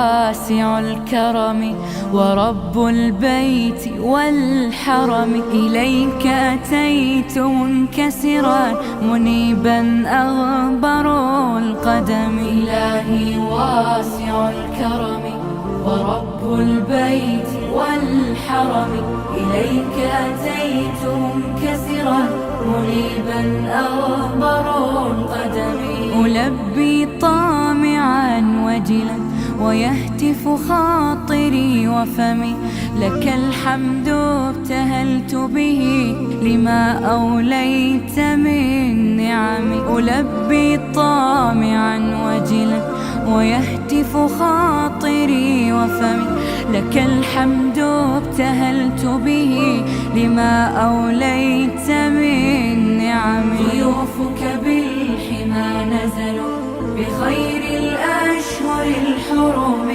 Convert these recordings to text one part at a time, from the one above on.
واسع الكرم ورب البيت والحرم، إليك أتيت منكسرا منيبا أغبر القدم. إلهي واسع الكرم ورب البيت والحرم، إليك أتيت منكسرا منيبا أغبر القدم. ألبي طامعا وجلا ويهتف خاطري وفمي، لك الحمد ابتهلت به لما أوليت من نعم. ألبي طامعا وجلا ويهتف خاطري وفمي، لك الحمد ابتهلت به لما أوليت من نعم. ضيوفك بالحمى نزلوا بخير الأشهر الحرم،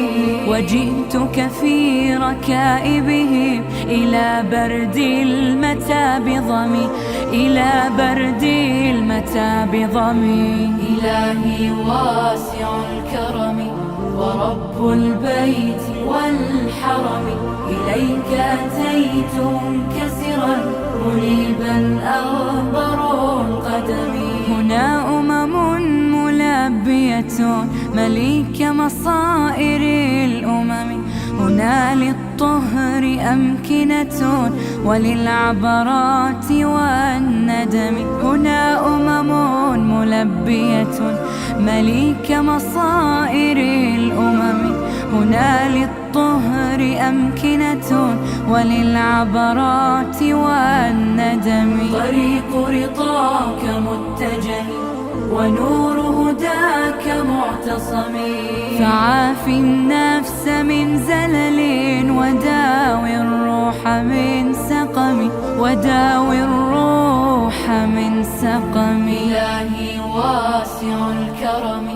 وجئتك في ركائبهم إلى برد المتى بضمي، إلى برد المتى بضمي. إلهي واسع الكرم ورب البيت والحرم، إليك أتيت منكسرا منيبا أغبر القدم. هنا ملبية مليك مصائر الأمم، هنا للطهر أمكنة وللعبرات والندم. هنا ملبية مليك مصائر الأمم، هنا للطهر أمكنة وللعبرات والندم. طريق رضاك متجه ونور هداك معتصم، فعاف النفس من زلل وداوي الروح من سقم، وداوي الروح من سقم. إلهي واسع الكرم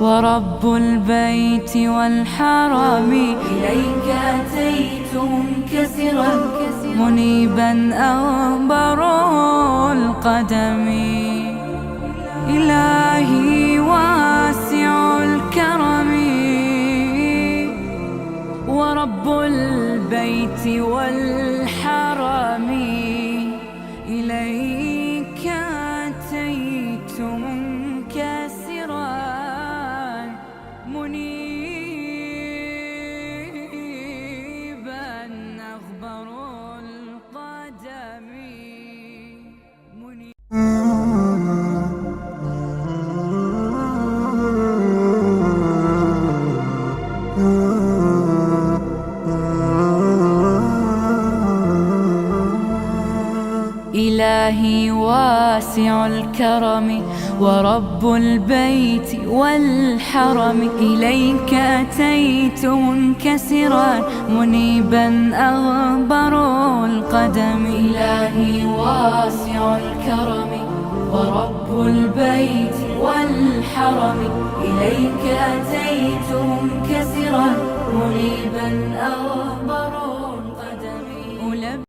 ورب البيت والحرم، إليك أتيت منكسرا منيبا أغبر القدم. إلهي واسع الكرم ورب البيت والحرم، إليك أتيت منكسرا منيبا أغبر القدم. إلهي واسع الكرم ورب البيت والحرم، إليك أتيت منكسرا منيبا أغبر القدم. إلهي واسع الكرم ورب البيت والحرم، إليك أتيت منكسرا منيبا أغبر